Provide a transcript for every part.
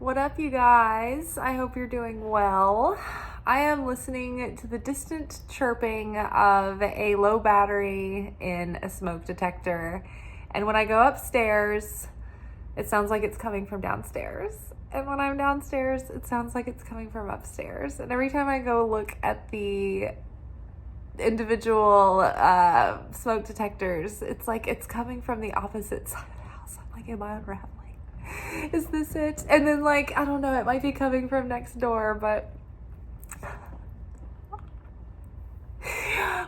What up, you guys? I hope you're doing well. I am listening to the distant chirping of a low battery in a smoke detector. And when I go upstairs, it sounds like it's coming from downstairs. And when I'm downstairs, it sounds like it's coming from upstairs. And every time I go look at the individual smoke detectors, it's like it's coming from the opposite side of the house. I'm like, am I unraveling? Is this it? And then, like, I don't know, it might be coming from next door, but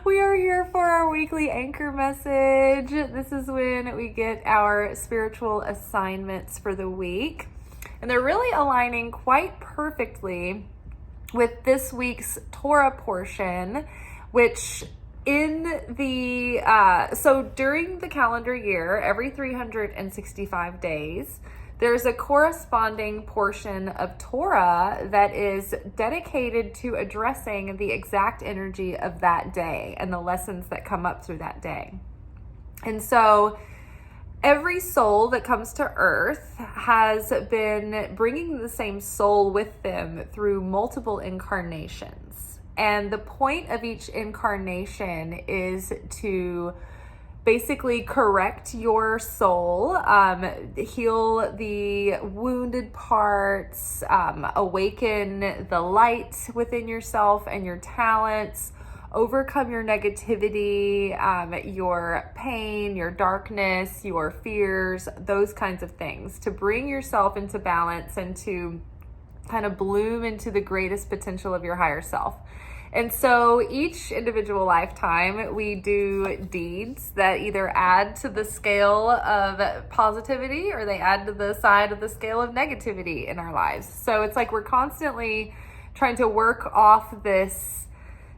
we are here for our weekly anchor message. This is when we get our spiritual assignments for the week, and they're really aligning quite perfectly with this week's Torah portion, which in the so during the calendar year, every 365 days, there's a corresponding portion of Torah that is dedicated to addressing the exact energy of that day and the lessons that come up through that day. And so every soul that comes to earth has been bringing the same soul with them through multiple incarnations. And the point of each incarnation is to basically correct your soul, heal the wounded parts, awaken the light within yourself and your talents, overcome your negativity, your pain, your darkness, your fears, those kinds of things, to bring yourself into balance and to kind of bloom into the greatest potential of your higher self. And so each individual lifetime, we do deeds that either add to the scale of positivity or they add to the side of the scale of negativity in our lives. So it's like we're constantly trying to work off this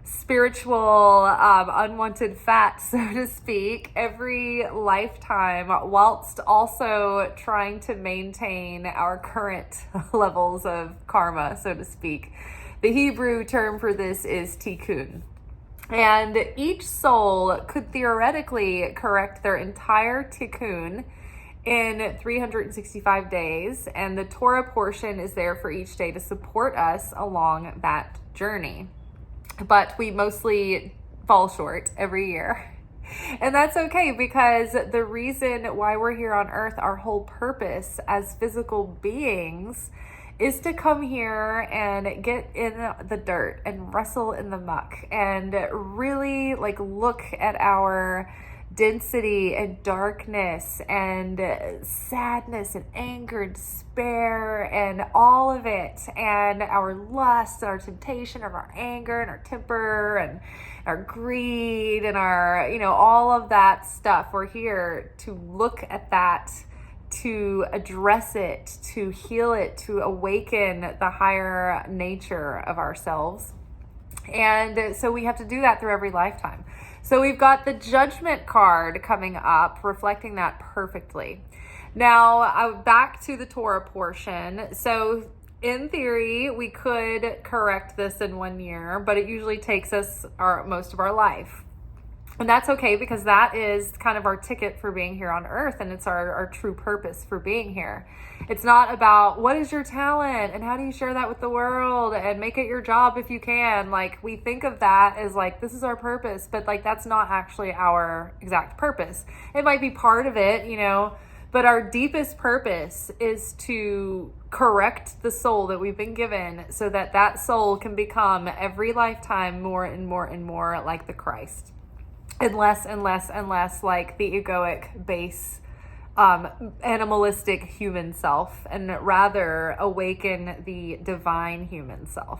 spiritual unwanted fat, so to speak, every lifetime, whilst also trying to maintain our current levels of karma, so to speak. The Hebrew term for this is tikkun. And each soul could theoretically correct their entire tikkun in 365 days. And the Torah portion is there for each day to support us along that journey. But we mostly fall short every year. And that's okay, because the reason why we're here on earth, our whole purpose as physical beings, is to come here and get in the dirt and wrestle in the muck and really like look at our density and darkness and sadness and anger and despair and all of it, and our lust, our temptation of our anger and our temper and our greed and our, all of that stuff. We're here to look at that, to address it, to heal it, to awaken the higher nature of ourselves. And so we have to do that through every lifetime. So we've got the judgment card coming up, reflecting that perfectly. Now, back to the Torah portion. So in theory, we could correct this in 1 year, but it usually takes us most of our life. And that's okay, because that is kind of our ticket for being here on earth, and it's our true purpose for being here. It's not about what is your talent and how do you share that with the world and make it your job if you can. Like, we think of that as like, this is our purpose, but like that's not actually our exact purpose. It might be part of it, but our deepest purpose is to correct the soul that we've been given so that that soul can become every lifetime more and more and more like the Christ. And less and less and less like the egoic, base, animalistic human self, and rather awaken the divine human self.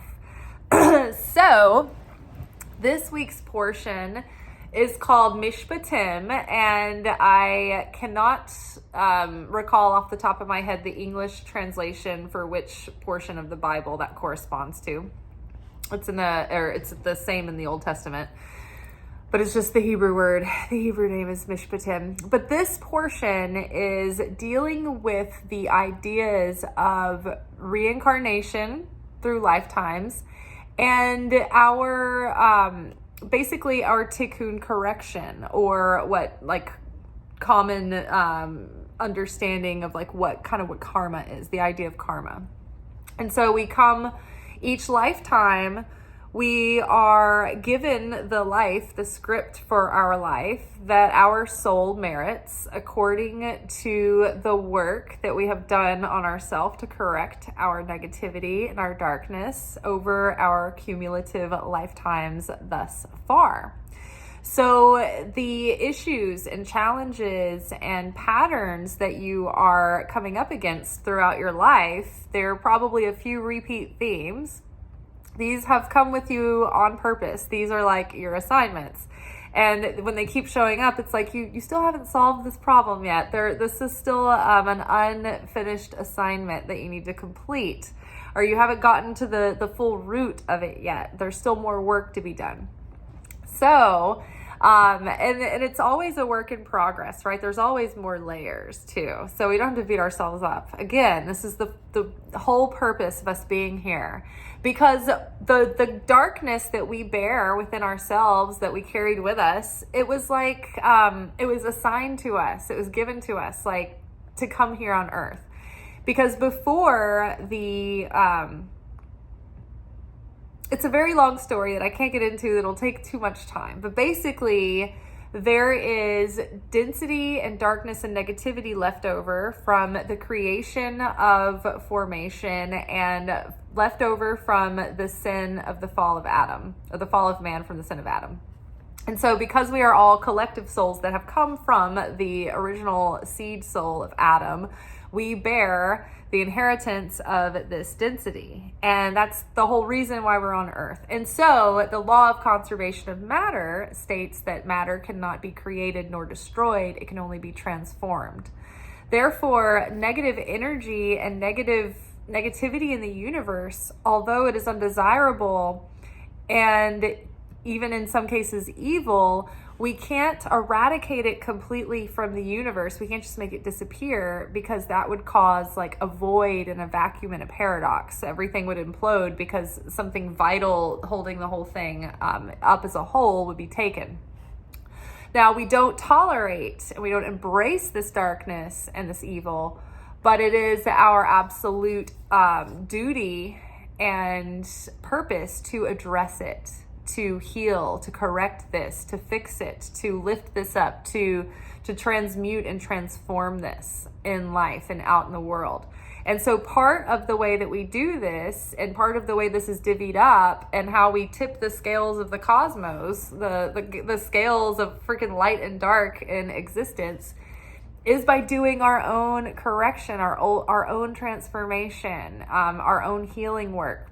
So this week's portion is called Mishpatim, and I cannot recall off the top of my head the English translation for which portion of the Bible that corresponds to. It's the same in the Old Testament, but it's just the Hebrew word. The Hebrew name is Mishpatim. But this portion is dealing with the ideas of reincarnation through lifetimes and our, basically our tikkun correction, or what like common understanding of like what karma is, the idea of karma. And so we come each lifetime, we are given the life, the script for our life that our soul merits according to the work that we have done on ourselves to correct our negativity and our darkness over our cumulative lifetimes thus far. So the issues and challenges and patterns that you are coming up against throughout your life, there are probably a few repeat themes. These have come with you on purpose. These are like your assignments. And when they keep showing up, it's like you still haven't solved this problem yet. This is still an unfinished assignment that you need to complete, or you haven't gotten to the full root of it yet. There's still more work to be done. So, and it's always a work in progress, right? There's always more layers too. So we don't have to beat ourselves up. Again, this is the whole purpose of us being here, because the darkness that we bear within ourselves that we carried with us, it was like, it was assigned to us. It was given to us, like, to come here on earth. Because before it's a very long story that I can't get into, that'll take too much time. But basically, there is density and darkness and negativity left over from the creation of formation and left over from the sin of the fall of Adam, or the fall of man from the sin of Adam. And so because we are all collective souls that have come from the original seed soul of Adam, we bear the inheritance of this density. And that's the whole reason why we're on earth. And so the law of conservation of matter states that matter cannot be created nor destroyed. It can only be transformed. Therefore, negative energy and negativity in the universe, although it is undesirable and even in some cases evil, we can't eradicate it completely from the universe. We can't just make it disappear, because that would cause like a void and a vacuum and a paradox. Everything would implode because something vital holding the whole thing up as a whole would be taken. Now, we don't tolerate and we don't embrace this darkness and this evil, but it is our absolute duty and purpose to address it, to heal, to correct this, to fix it, to lift this up, to transmute and transform this in life and out in the world. And so part of the way that we do this, and part of the way this is divvied up, and how we tip the scales of the cosmos, the scales of freaking light and dark in existence, is by doing our own correction, our own transformation, our own healing work.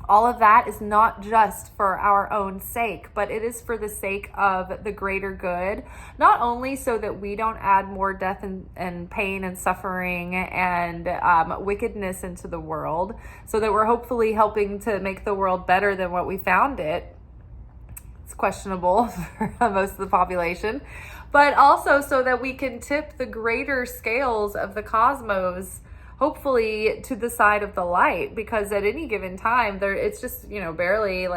All of that is not just for our own sake, but it is for the sake of the greater good, not only so that we don't add more death and pain and suffering and wickedness into the world, so that we're hopefully helping to make the world better than what we found it. It's questionable for most of the population, but also so that we can tip the greater scales of the cosmos, hopefully to the side of the light, because at any given time it's just, barely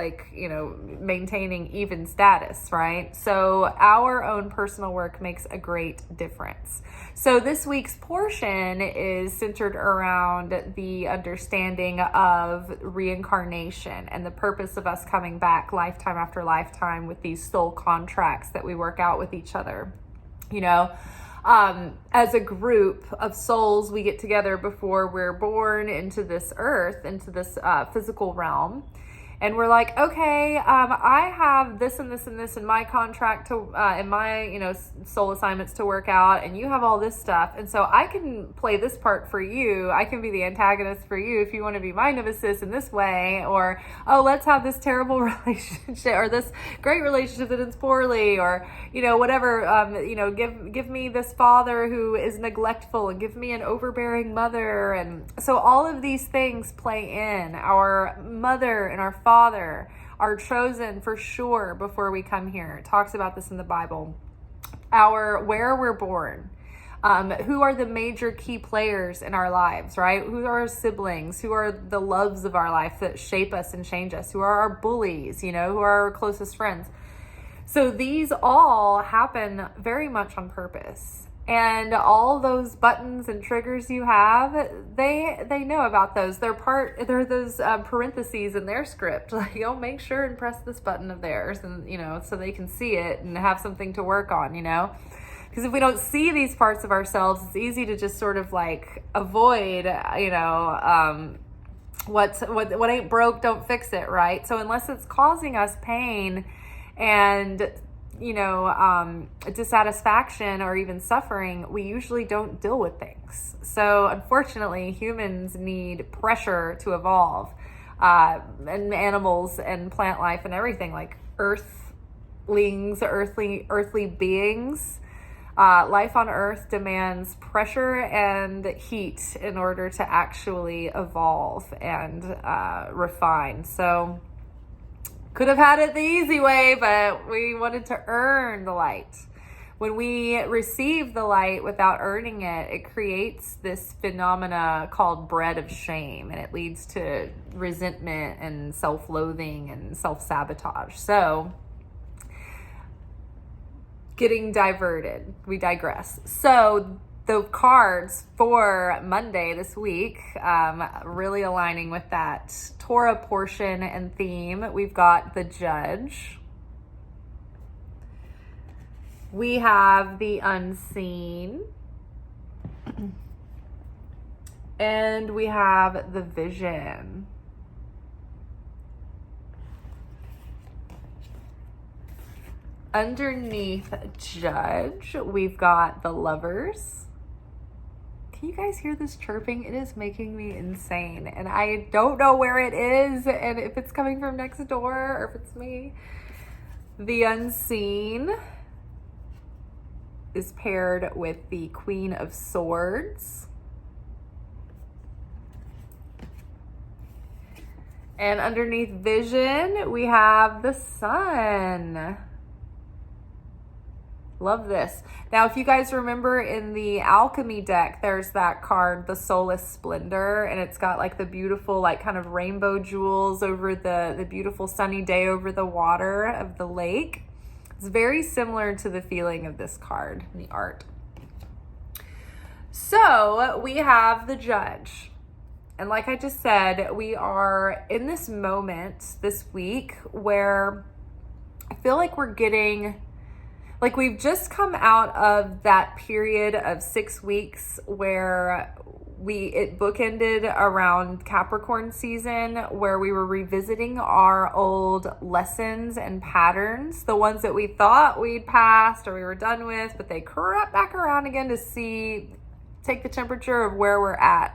maintaining even status, right? So our own personal work makes a great difference. So this week's portion is centered around the understanding of reincarnation and the purpose of us coming back lifetime after lifetime with these soul contracts that we work out with each other. As a group of souls, we get together before we're born into this earth, into this physical realm. And we're like, okay, I have this and this and this in my contract to, in my, soul assignments to work out, and you have all this stuff. And so I can play this part for you. I can be the antagonist for you if you want to be my nemesis in this way, or, oh, let's have this terrible relationship, or this great relationship that ends poorly, or, whatever, give me this father who is neglectful, and give me an overbearing mother. And so all of these things play in. Our mother and our father are chosen for sure before we come here. It talks about this in the Bible. Where we're born, who are the major key players in our lives, right? Who are our siblings? Who are the loves of our life that shape us and change us? Who are our bullies? Who are our closest friends? So these all happen very much on purpose. And all those buttons and triggers you have, they know about those. They're those parentheses in their script. Like, oh, make sure and press this button of theirs, and so they can see it and have something to work on. Because if we don't see these parts of ourselves, it's easy to just sort of like avoid. What ain't broke, don't fix it, right? So unless it's causing us pain and dissatisfaction or even suffering, we usually don't deal with things. So unfortunately, humans need pressure to evolve, and animals and plant life and everything, like earthly beings. Life on Earth demands pressure and heat in order to actually evolve and refine. So could have had it the easy way, but we wanted to earn the light. When we receive the light without earning it, it creates this phenomena called bread of shame, and it leads to resentment and self-loathing and self-sabotage. So getting diverted, we digress. So the cards for Monday this week, really aligning with that Torah portion and theme, we've got the Judge. We have the Unseen. And we have the Vision. Underneath Judge, we've got the Lovers. Can you guys hear this chirping? It is making me insane. And I don't know where it is and if it's coming from next door or if it's me. The Unseen is paired with the Queen of Swords. And underneath Vision, we have the Sun. Love this. Now, if you guys remember in the alchemy deck, there's that card, the Soulless Splendor, and it's got like the beautiful, like kind of rainbow jewels over the beautiful sunny day over the water of the lake. It's very similar to the feeling of this card in the art. So we have the Judge. And like I just said, we are in this moment this week where I feel like we're getting... like we've just come out of that period of 6 weeks where it bookended around Capricorn season, where we were revisiting our old lessons and patterns, the ones that we thought we'd passed or we were done with, but they crept back around again to take the temperature of where we're at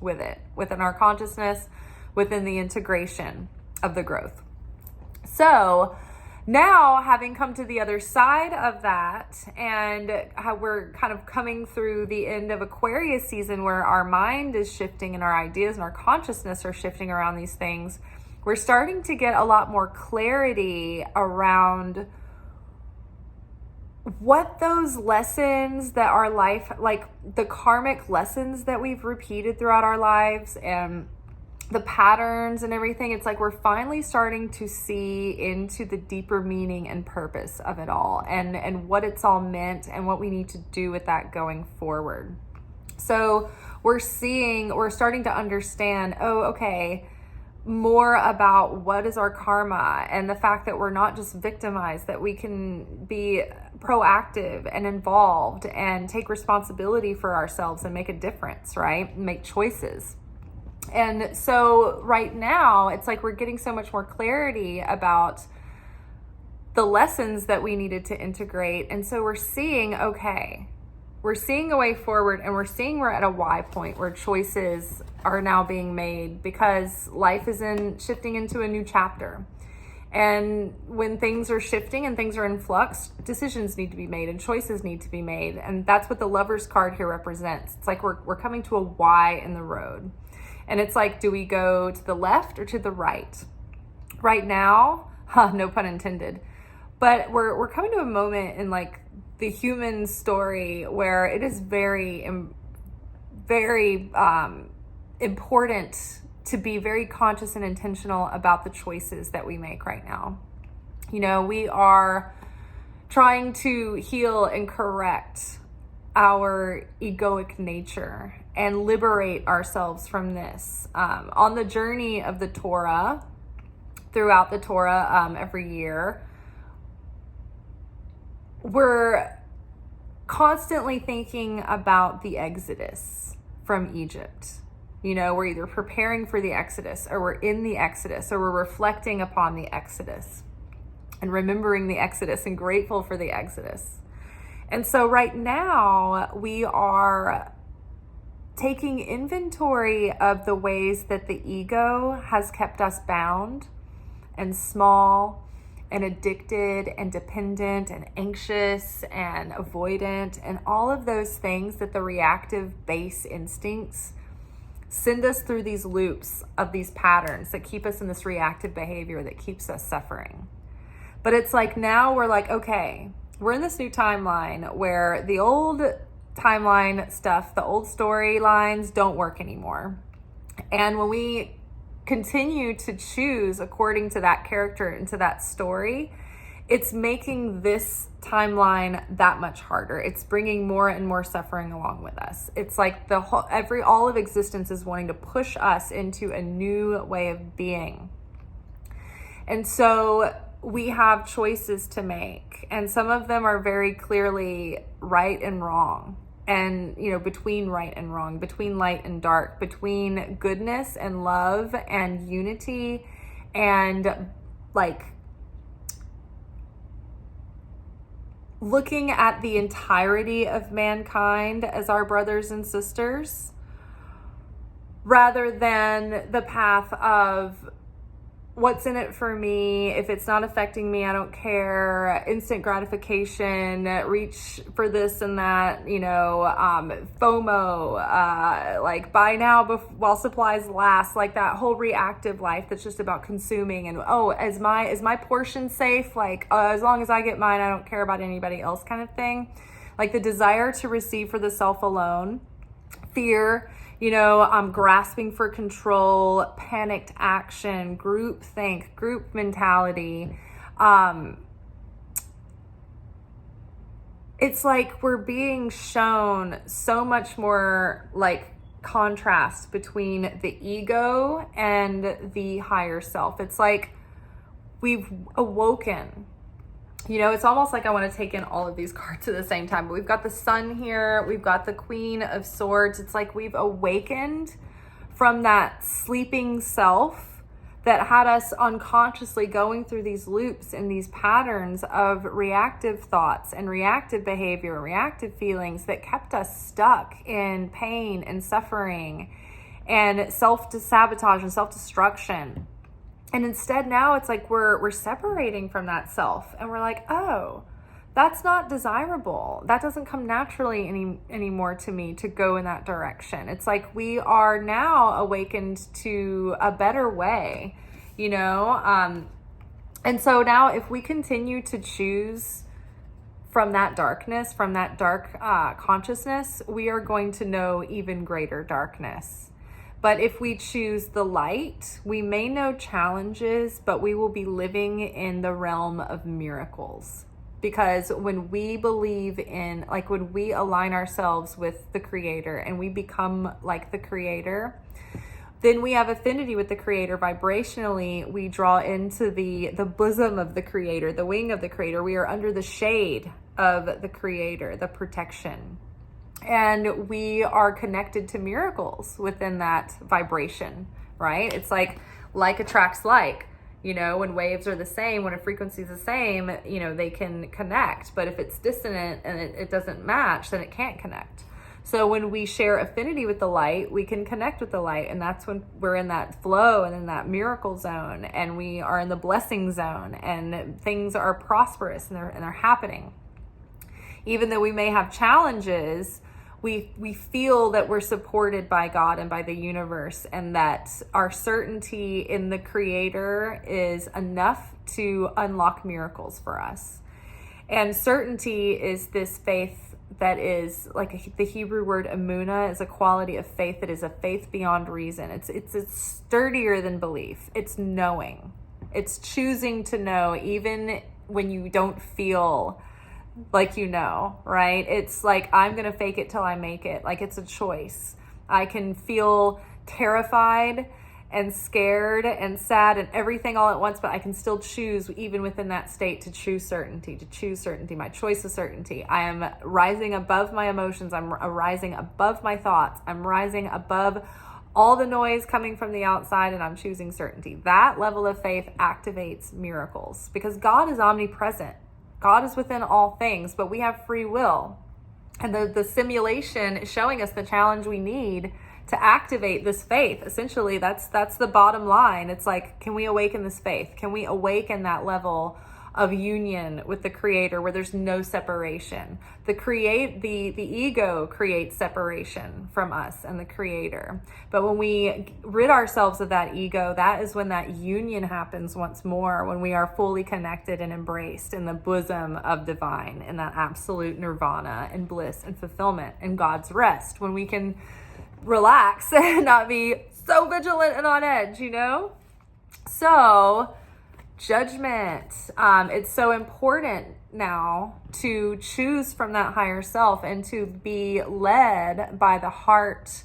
with it, within our consciousness, within the integration of the growth. So now, having come to the other side of that, and how we're kind of coming through the end of Aquarius season where our mind is shifting and our ideas and our consciousness are shifting around these things, we're starting to get a lot more clarity around what those lessons that our life, like the karmic lessons that we've repeated throughout our lives and the patterns and everything. It's like we're finally starting to see into the deeper meaning and purpose of it all, and what it's all meant and what we need to do with that going forward. So we're starting to understand, more about what is our karma, and the fact that we're not just victimized, that we can be proactive and involved and take responsibility for ourselves and make a difference, right? Make choices. And so right now, it's like we're getting so much more clarity about the lessons that we needed to integrate. And so we're seeing a way forward, and we're seeing we're at a Y point where choices are now being made because life is shifting into a new chapter. And when things are shifting and things are in flux, decisions need to be made and choices need to be made. And that's what the Lovers card here represents. It's like we're coming to a Y in the road. And it's like, do we go to the left or to the right? Right now, no pun intended, but we're coming to a moment in like the human story where it is very, very important to be very conscious and intentional about the choices that we make right now. We are trying to heal and correct our egoic nature and liberate ourselves from this. On the journey of the Torah, throughout the Torah, every year, we're constantly thinking about the Exodus from Egypt. You know, we're either preparing for the Exodus, or we're in the Exodus, or we're reflecting upon the Exodus and remembering the Exodus and grateful for the Exodus. And so right now we are taking inventory of the ways that the ego has kept us bound and small and addicted and dependent and anxious and avoidant, and all of those things that the reactive base instincts send us through these loops of these patterns that keep us in this reactive behavior that keeps us suffering. But it's like now we're like, okay, we're in this new timeline where the old timeline stuff, the old storylines don't work anymore. And when we continue to choose according to that character and to that story, it's making this timeline that much harder. It's bringing more and more suffering along with us. It's like all of existence is wanting to push us into a new way of being. And so we have choices to make, and some of them are very clearly right and wrong. And, you know, between right and wrong, between light and dark, between goodness and love and unity, and like looking at the entirety of mankind as our brothers and sisters, rather than the path of what's in it for me. If it's not affecting me, I don't care. Instant gratification, reach for this and that, you know, FOMO, like buy now while supplies last, like that whole reactive life that's just about consuming. And, oh, is my portion safe? Like, as long as I get mine, I don't care about anybody else kind of thing. Like the desire to receive for the self alone, fear, you know, grasping for control, panicked action, groupthink, group mentality. It's like we're being shown so much more like contrast between the ego and the higher self. It's like we've awoken. You know, it's almost like I want to take in all of these cards at the same time. But we've got the Sun here. We've got the Queen of Swords. It's like we've awakened from that sleeping self that had us unconsciously going through these loops and these patterns of reactive thoughts and reactive behavior, reactive feelings that kept us stuck in pain and suffering and self-sabotage and self-destruction. And instead now it's like we're separating from that self, and we're like, oh, that's not desirable. That doesn't come naturally anymore to me to go in that direction. It's like we are now awakened to a better way, you know? And so now if we continue to choose from that darkness, from that dark consciousness, we are going to know even greater darkness. But if we choose the light, we may know challenges, but we will be living in the realm of miracles. Because when we believe in, like when we align ourselves with the Creator and we become like the Creator, then we have affinity with the Creator. Vibrationally, we draw into the bosom of the Creator, the wing of the Creator. We are under the shade of the Creator, the protection. And we are connected to miracles within that vibration, right? It's like attracts like, you know, when waves are the same, when a frequency is the same, you know, they can connect. But if it's dissonant and it doesn't match, then it can't connect. So when we share affinity with the light, we can connect with the light. And that's when we're in that flow and in that miracle zone. And we are in the blessing zone. And things are prosperous and they're happening. Even though we may have challenges, we feel that we're supported by God and by the universe, and that our certainty in the Creator is enough to unlock miracles for us. And certainty is this faith that is like the Hebrew word emunah is a quality of faith that is a faith beyond reason. It's sturdier than belief. It's knowing. It's choosing to know even when you don't feel like, right? It's like, I'm going to fake it till I make it. Like, it's a choice. I can feel terrified and scared and sad and everything all at once, but I can still choose, even within that state, to choose certainty, My choice is certainty. I am rising above my emotions. I'm rising above my thoughts. I'm rising above all the noise coming from the outside, and I'm choosing certainty. That level of faith activates miracles, because God is omnipresent. God is within all things, but we have free will. And the simulation is showing us the challenge we need to activate this faith. Essentially, that's the bottom line. It's like, can we awaken this faith? Can we awaken that level of union with the Creator where there's no separation? The ego creates separation from us and the Creator. But when we rid ourselves of that ego, that is when that union happens once more, when we are fully connected and embraced in the bosom of divine, in that absolute nirvana and bliss and fulfillment and God's rest, when we can relax and not be so vigilant and on edge, So, judgment. It's so important now to choose from that higher self and to be led by the heart,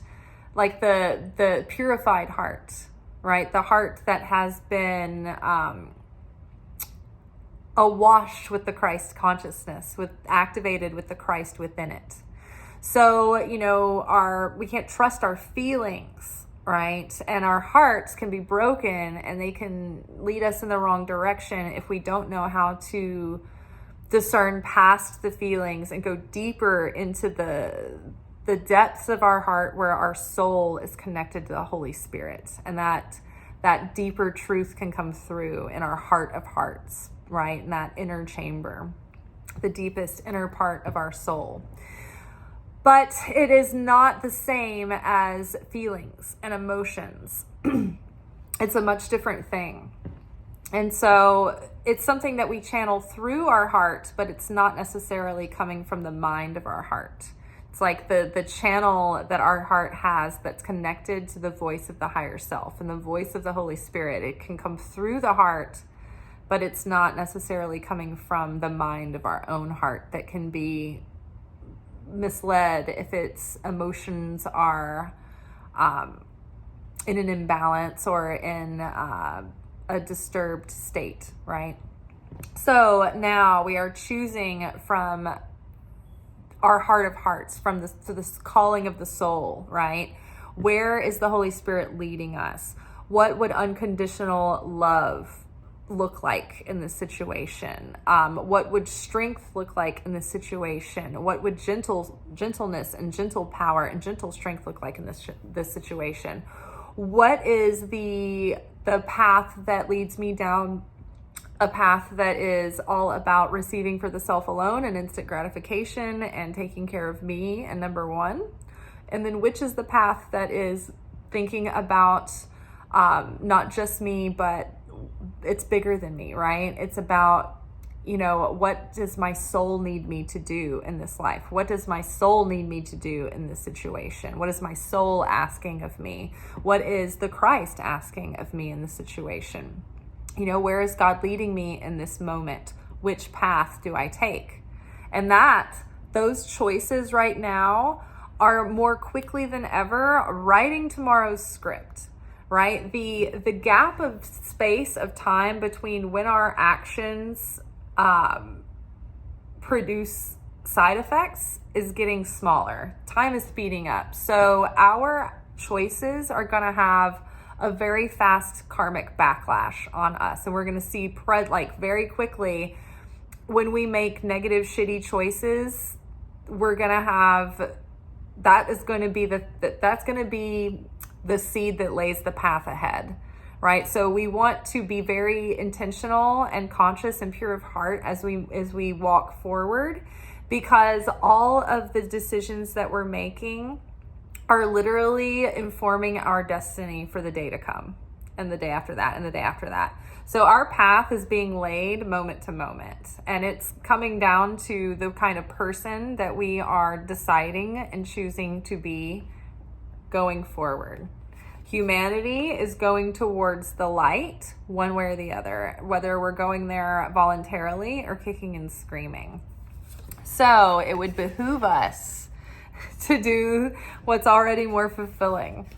like the purified heart, right? The heart that has been awash with the Christ consciousness, activated with the Christ within it. So, we can't trust our feelings, right? And our hearts can be broken, and they can lead us in the wrong direction if we don't know how to discern past the feelings and go deeper into the depths of our heart, where our soul is connected to the Holy Spirit. And that deeper truth can come through in our heart of hearts, right? In that inner chamber, the deepest inner part of our soul. But it is not the same as feelings and emotions. It's a much different thing. And so it's something that we channel through our heart, but it's not necessarily coming from the mind of our heart. It's like the channel that our heart has that's connected to the voice of the higher self and the voice of the Holy Spirit. It can come through the heart, but it's not necessarily coming from the mind of our own heart that can be misled if its emotions are in an imbalance or in a disturbed state, right? So now we are choosing from our heart of hearts, from this calling of the soul, right? Where is the Holy Spirit leading us? What would unconditional love look like in this situation? What would strength look like in this situation? What would gentleness and gentle power and gentle strength look like in this situation? What is the path that leads me down a path that is all about receiving for the self alone and instant gratification and taking care of me and number one? And then which is the path that is thinking about not just me, but it's bigger than me, right? It's about, what does my soul need me to do in this life? What does my soul need me to do in this situation? What is my soul asking of me? What is the Christ asking of me in this situation? Where is God leading me in this moment? Which path do I take? And those choices right now are more quickly than ever writing tomorrow's script. Right? The gap of space of time between when our actions produce side effects is getting smaller. Time is speeding up. So our choices are going to have a very fast karmic backlash on us. And we're going to see very quickly when we make negative, shitty choices, we're going to have, that's going to be the seed that lays the path ahead, right? So we want to be very intentional and conscious and pure of heart as we walk forward, because all of the decisions that we're making are literally informing our destiny for the day to come and the day after that and the day after that. So our path is being laid moment to moment, and it's coming down to the kind of person that we are deciding and choosing to be going forward. Humanity is going towards the light one way or the other, whether we're going there voluntarily or kicking and screaming. So it would behoove us to do what's already more fulfilling.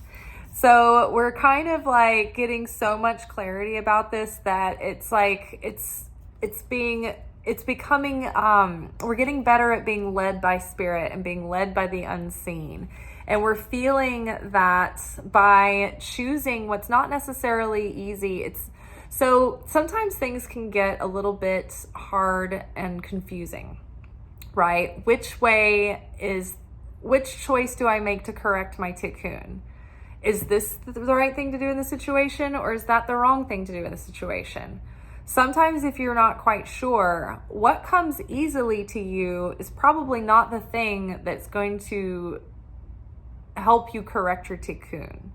So we're kind of like getting so much clarity about this that it's like, it's becoming, we're getting better at being led by spirit and being led by the unseen. And we're feeling that by choosing what's not necessarily easy, so sometimes things can get a little bit hard and confusing, right? Which choice do I make to correct my tikkun? Is this the right thing to do in the situation, or is that the wrong thing to do in the situation? Sometimes if you're not quite sure, what comes easily to you is probably not the thing that's going to help you correct your tikkun,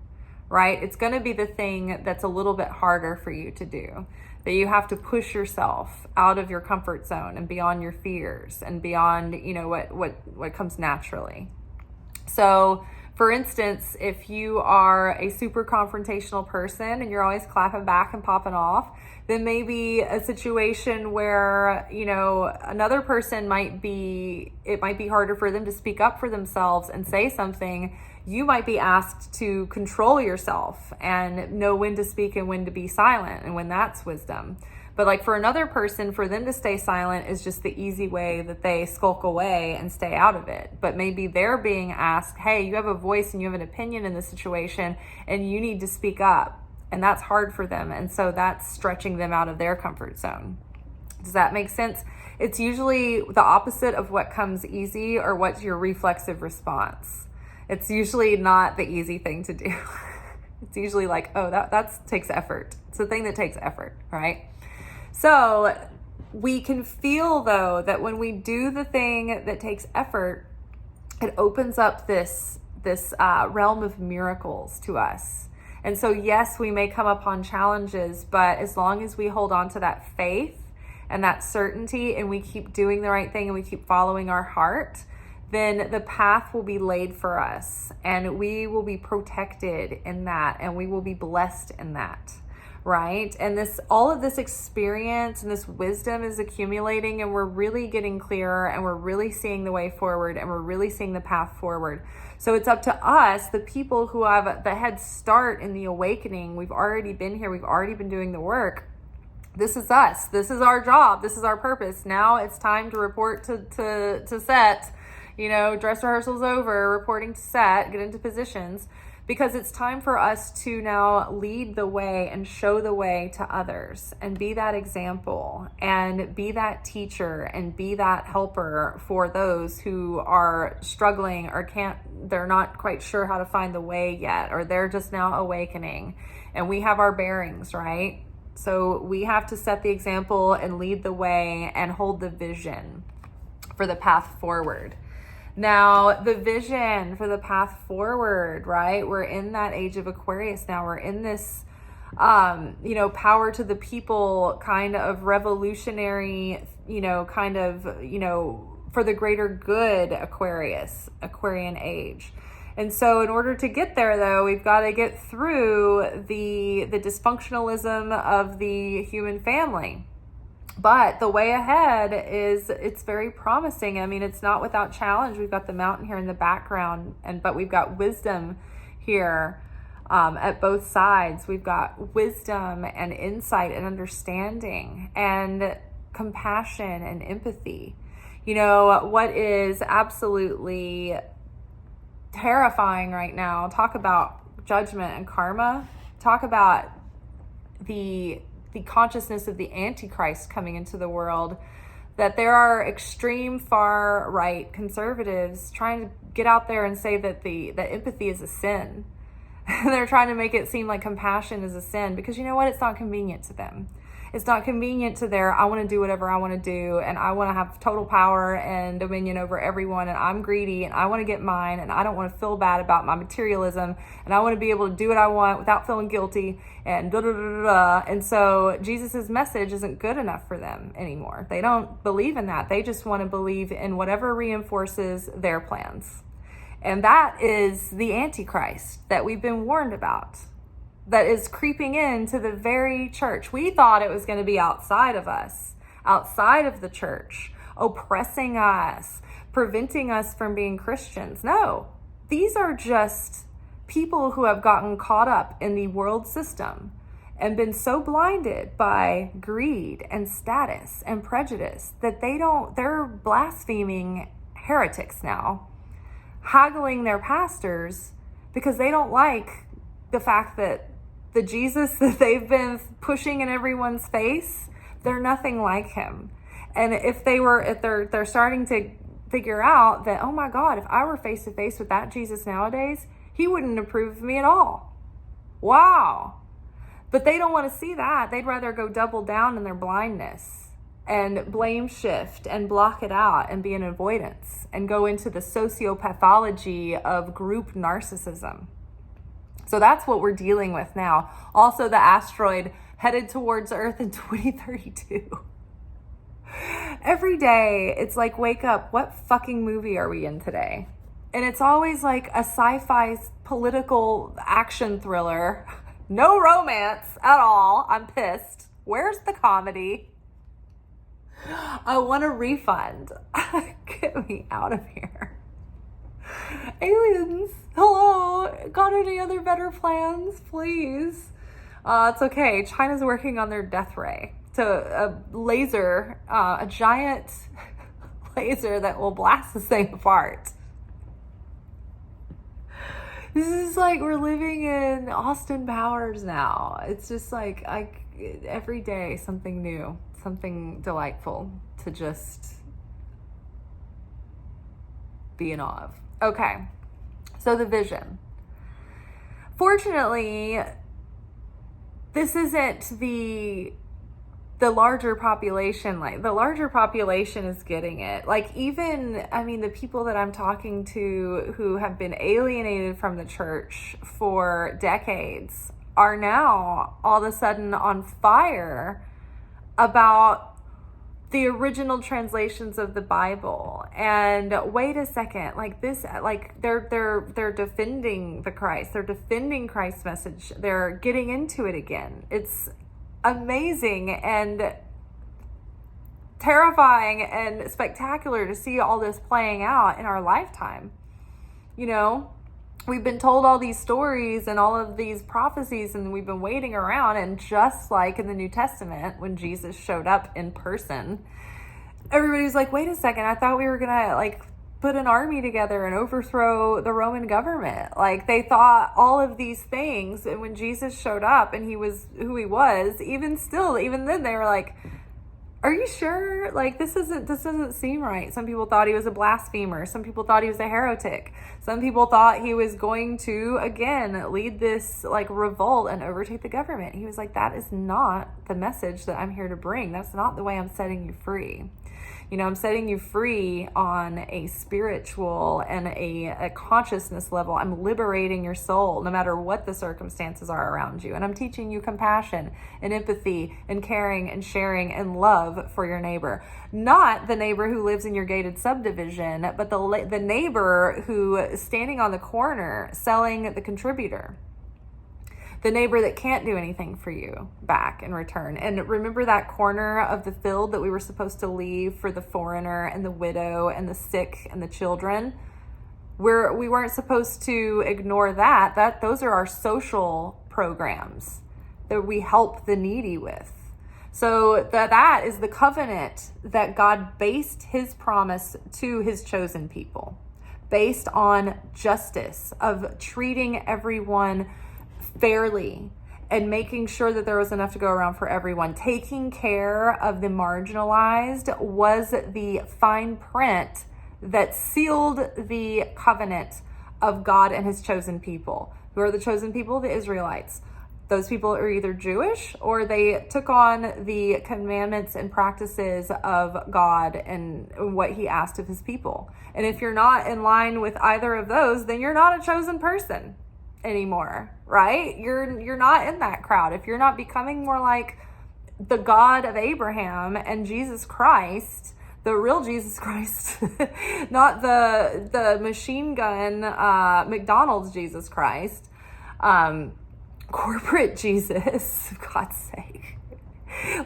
right? It's going to be the thing that's a little bit harder for you to do, that you have to push yourself out of your comfort zone and beyond your fears and beyond, what comes naturally. So for instance, if you are a super confrontational person and you're always clapping back and popping off, then maybe a situation where, another person it might be harder for them to speak up for themselves and say something. You might be asked to control yourself and know when to speak and when to be silent and when that's wisdom. But like for another person, for them to stay silent is just the easy way that they skulk away and stay out of it. But maybe they're being asked, hey, you have a voice and you have an opinion in this situation and you need to speak up. And that's hard for them. And so that's stretching them out of their comfort zone. Does that make sense? It's usually the opposite of what comes easy or what's your reflexive response. It's usually not the easy thing to do. It's usually like, oh, that takes effort. It's the thing that takes effort, right? So we can feel, though, that when we do the thing that takes effort, it opens up this realm of miracles to us. And so, yes, we may come upon challenges, but as long as we hold on to that faith and that certainty and we keep doing the right thing and we keep following our heart, then the path will be laid for us and we will be protected in that and we will be blessed in that. Right? And all of this experience and this wisdom is accumulating and we're really getting clearer and we're really seeing the way forward and we're really seeing the path forward. So it's up to us, the people who have the head start in the awakening. We've already been here. We've already been doing the work. This is us. This is our job. This is our purpose. Now it's time to report to set, dress rehearsal's over, reporting to set, get into positions. Because it's time for us to now lead the way and show the way to others and be that example and be that teacher and be that helper for those who are struggling or they're not quite sure how to find the way yet, or they're just now awakening. And we have our bearings, right? So we have to set the example and lead the way and hold the vision for the path forward. Now, the vision for the path forward, right? We're in that age of Aquarius now. We're in this, power to the people kind of revolutionary, for the greater good Aquarian age. And so in order to get there, though, we've got to get through the dysfunctionalism of the human family. But the way ahead it's very promising. I mean, it's not without challenge. We've got the mountain here in the background, but we've got wisdom here at both sides. We've got wisdom and insight and understanding and compassion and empathy. What is absolutely terrifying right now, talk about judgment and karma, talk about the consciousness of the Antichrist coming into the world, that there are extreme far right conservatives trying to get out there and say that that empathy is a sin. They're trying to make it seem like compassion is a sin because you know what? It's not convenient to them. It's not convenient to I want to do whatever I want to do and I want to have total power and dominion over everyone and I'm greedy and I want to get mine and I don't want to feel bad about my materialism and I want to be able to do what I want without feeling guilty and da da da da da. And so Jesus's message isn't good enough for them anymore. They don't believe in that. They just want to believe in whatever reinforces their plans. And that is the Antichrist that we've been warned about, that is creeping into the very church. We thought it was going to be outside of us, outside of the church. oppressing us, preventing us from being Christians. No, these are just people who have gotten caught up in the world system and been so blinded by greed and status and prejudice that they're blaspheming heretics now, haggling their pastors because they don't like the fact that the Jesus that they've been pushing in everyone's face, they're nothing like him. And if they're starting to figure out that, oh my God, if I were face to face with that Jesus nowadays, he wouldn't approve of me at all. Wow. But they don't want to see that. They'd rather go double down in their blindness and blame shift and block it out and be in avoidance and go into the sociopathology of group narcissism. So that's what we're dealing with now. Also, the asteroid headed towards Earth in 2032. Every day, it's like, wake up, what fucking movie are we in today? And it's always like a sci-fi political action thriller. No romance at all. I'm pissed. Where's the comedy? I want a refund. Get me out of here. Aliens, hello. Got any other better plans, please? It's okay. China's working on their death ray. So a laser, a giant laser that will blast this thing apart. This is like we're living in Austin Powers now. It's just like every day something new, something delightful to just be in awe of. Okay, so the vision. Fortunately, this isn't the larger population. Like, the larger population is getting it. Like, even, I mean, the people that I'm talking to who have been alienated from the church for decades are now all of a sudden on fire about the original translations of the Bible. And wait a second, like this, like they're defending the Christ. They're defending Christ's message. They're getting into it again. It's amazing and terrifying and spectacular to see all this playing out in our lifetime. You know, we've been told all these stories and all of these prophecies, and we've been waiting around. And just like in the New Testament, when Jesus showed up in person, everybody was like, wait a second, I thought we were gonna like put an army together and overthrow the Roman government. Like, they thought all of these things, and when Jesus showed up and he was who he was, even then they were like, are you sure? Like, this doesn't seem right. Some people thought he was a blasphemer. Some people thought he was a heretic. Some people thought he was going to, again, lead this like revolt and overtake the government. He was like, that is not the message that I'm here to bring. That's not the way I'm setting you free. You know, I'm setting you free on a spiritual and a consciousness level. I'm liberating your soul no matter what the circumstances are around you. And I'm teaching you compassion and empathy and caring and sharing and love for your neighbor. Not the neighbor who lives in your gated subdivision, but the neighbor who is standing on the corner selling the contributor. The neighbor that can't do anything for you back in return. And remember that corner of the field that we were supposed to leave for the foreigner and the widow and the sick and the children? We weren't supposed to ignore that. Those are our social programs that we help the needy with. So that is the covenant that God based his promise to his chosen people, based on justice, of treating everyone fairly and making sure that there was enough to go around for everyone. Taking care of the marginalized was the fine print that sealed the covenant of God and his chosen people. Who are the chosen people? The Israelites. Those people are either Jewish or they took on the commandments and practices of God and what he asked of his people. And if you're not in line with either of those, then you're not a chosen person anymore, right? You're not in that crowd. If you're not becoming more like the God of Abraham and Jesus Christ, the real Jesus Christ, not the machine gun McDonald's Jesus Christ, corporate Jesus, for God's sake.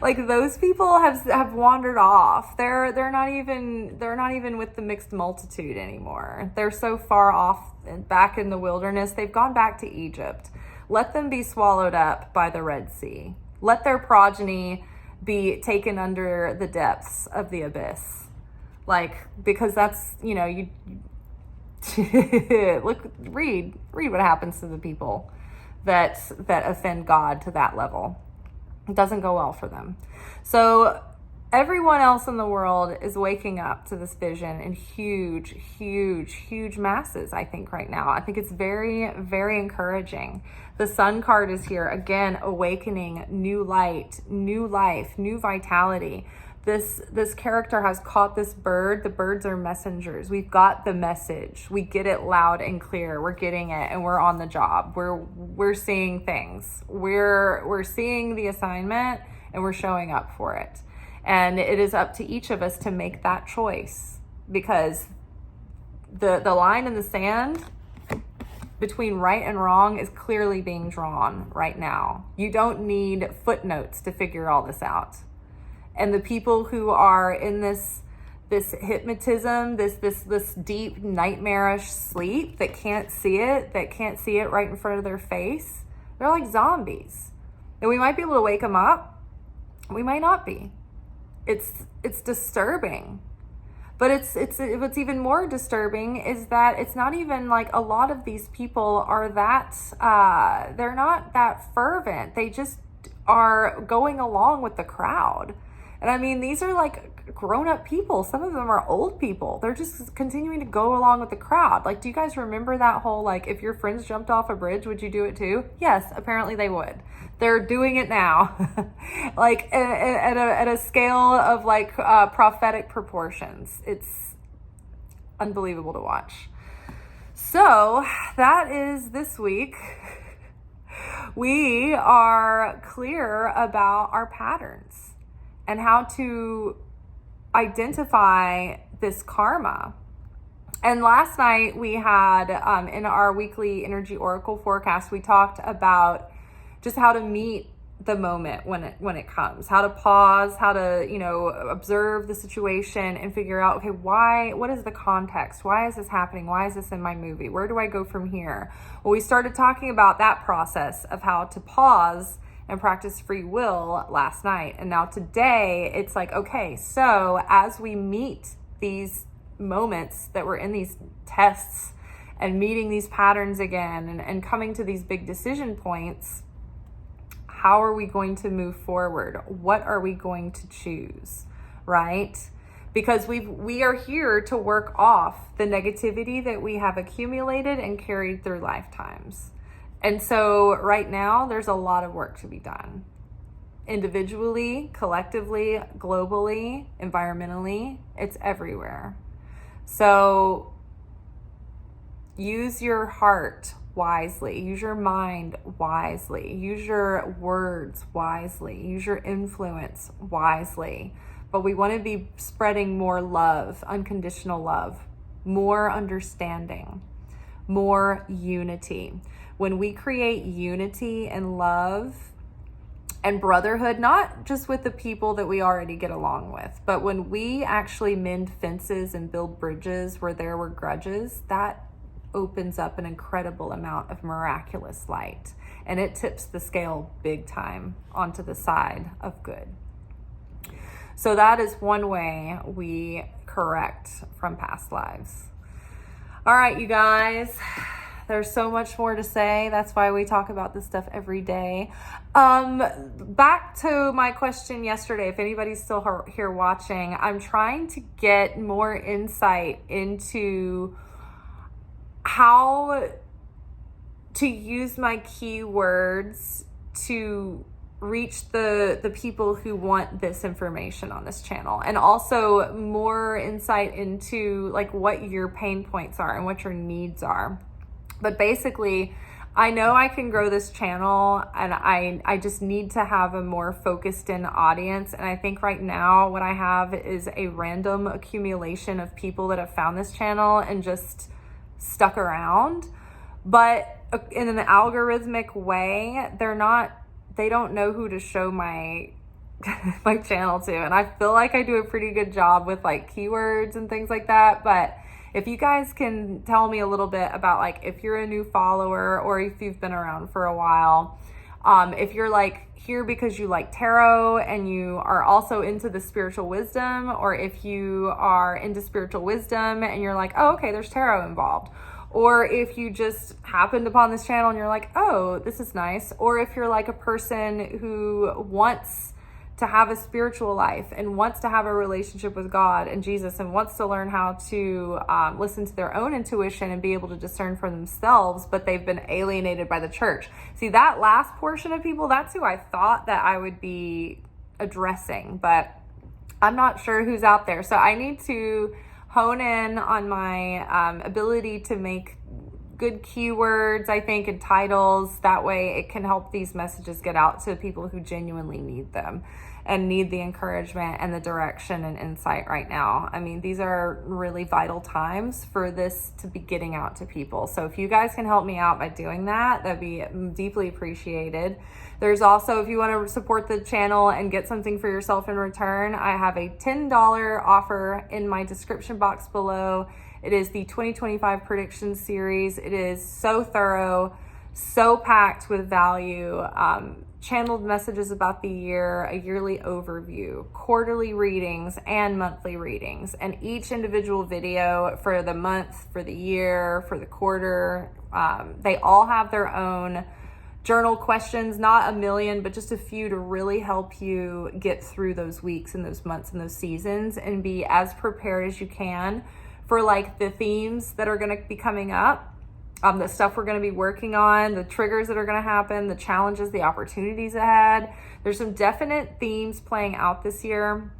Like those people have wandered off. They're not even with the mixed multitude anymore. They're so far off and back in the wilderness. They've gone back to Egypt. Let them be swallowed up by the Red Sea. Let their progeny be taken under the depths of the abyss. Like, because that's, you read what happens to the people that offend God to that level. It doesn't go well for them. So everyone else in the world is waking up to this vision in huge, huge, huge masses, I think, right now. I think it's very, very encouraging. The Sun card is here, again, awakening, new light, new life, new vitality. This character has caught this bird. The birds are messengers. We've got the message. We get it loud and clear. We're getting it, and we're on the job. We're seeing things. We're seeing the assignment, and we're showing up for it. And it is up to each of us to make that choice, because the line in the sand between right and wrong is clearly being drawn right now. You don't need footnotes to figure all this out. And the people who are in this hypnotism, this deep nightmarish sleep that can't see it right in front of their face, they're like zombies. And we might be able to wake them up. We might not be. It's disturbing. But what's even more disturbing is that it's not even like a lot of these people are that, they're not that fervent. They just are going along with the crowd. And I mean, these are like grown-up people. Some of them are old people. They're just continuing to go along with the crowd. Like, do you guys remember that whole, like, if your friends jumped off a bridge, would you do it too? Yes, apparently they would. They're doing it now. Like, at a scale of, like, prophetic proportions. It's unbelievable to watch. So, that is this week. We are clear about our patterns and how to identify this karma. And last night we had, in our weekly energy oracle forecast, we talked about just how to meet the moment when it comes, how to pause, how to, observe the situation and figure out, okay, what is the context? Why is this happening? Why is this in my movie? Where do I go from here? Well, we started talking about that process of how to pause and practice free will last night. And now today it's like, okay, so as we meet these moments that we're in these tests and meeting these patterns again and coming to these big decision points, how are we going to move forward? What are we going to choose, right? Because we are here to work off the negativity that we have accumulated and carried through lifetimes. And so right now, there's a lot of work to be done. Individually, collectively, globally, environmentally, it's everywhere. So use your heart wisely, use your mind wisely, use your words wisely, use your influence wisely. But we want to be spreading more love, unconditional love, more understanding, more unity. When we create unity and love and brotherhood, not just with the people that we already get along with, but when we actually mend fences and build bridges where there were grudges, that opens up an incredible amount of miraculous light. And it tips the scale big time onto the side of good. So that is one way we correct from past lives. All right, you guys. There's so much more to say. That's why we talk about this stuff every day. Back to my question yesterday, if anybody's still here watching, I'm trying to get more insight into how to use my keywords to reach the people who want this information on this channel, and also more insight into like what your pain points are and what your needs are. But basically, I know I can grow this channel, and I just need to have a more focused in audience. And I think right now what I have is a random accumulation of people that have found this channel and just stuck around. But in an algorithmic way, they don't know who to show my my channel too. And I feel like I do a pretty good job with like keywords and things like that. But if you guys can tell me a little bit about like if you're a new follower or if you've been around for a while, if you're like here because you like tarot and you are also into the spiritual wisdom, or if you are into spiritual wisdom and you're like, oh, okay, there's tarot involved. Or if you just happened upon this channel and you're like, oh, this is nice. Or if you're like a person who wants to have a spiritual life and wants to have a relationship with God and Jesus and wants to learn how to listen to their own intuition and be able to discern for themselves, but they've been alienated by the church. See, that last portion of people, that's who I thought that I would be addressing, but I'm not sure who's out there. So I need to hone in on my ability to make good keywords, I think, and titles. That way it can help these messages get out to people who genuinely need them and need the encouragement and the direction and insight right now. I mean, these are really vital times for this to be getting out to people. So if you guys can help me out by doing that, that'd be deeply appreciated. There's also, if you want to support the channel and get something for yourself in return, I have a $10 offer in my description box below. It is the 2025 prediction series. It is so thorough, so packed with value, channeled messages about the year, a yearly overview, quarterly readings, and monthly readings. And each individual video for the month, for the year, for the quarter, they all have their own journal questions, not a million, but just a few to really help you get through those weeks and those months and those seasons and be as prepared as you can for like the themes that are going to be coming up, the stuff we're going to be working on, the triggers that are going to happen, the challenges, the opportunities ahead. There's some definite themes playing out this year.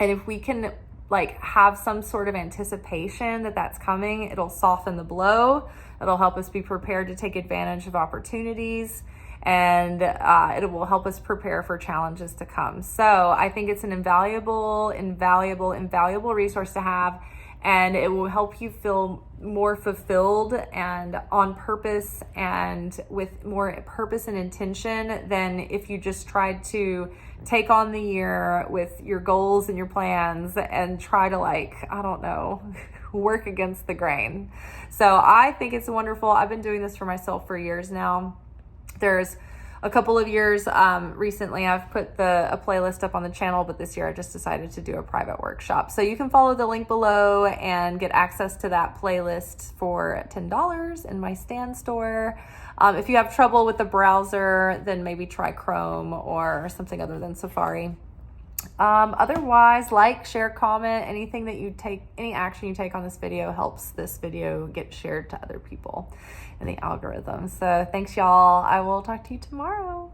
And if we can like have some sort of anticipation that that's coming, it'll soften the blow. It'll help us be prepared to take advantage of opportunities, and it will help us prepare for challenges to come. So I think it's an invaluable resource to have, and it will help you feel more fulfilled and on purpose and with more purpose and intention than if you just tried to take on the year with your goals and your plans and try to like, I don't know, work against the grain. So I think it's wonderful. I've been doing this for myself for years now. There's a couple of years recently I've put a playlist up on the channel, but this year I just decided to do a private workshop. So you can follow the link below and get access to that playlist for $10 in my Stan store. If you have trouble with the browser, then maybe try Chrome or something other than Safari. Otherwise, like, share, comment, anything that you take, any action you take on this video helps this video get shared to other people in the algorithm. So thanks y'all. I will talk to you tomorrow.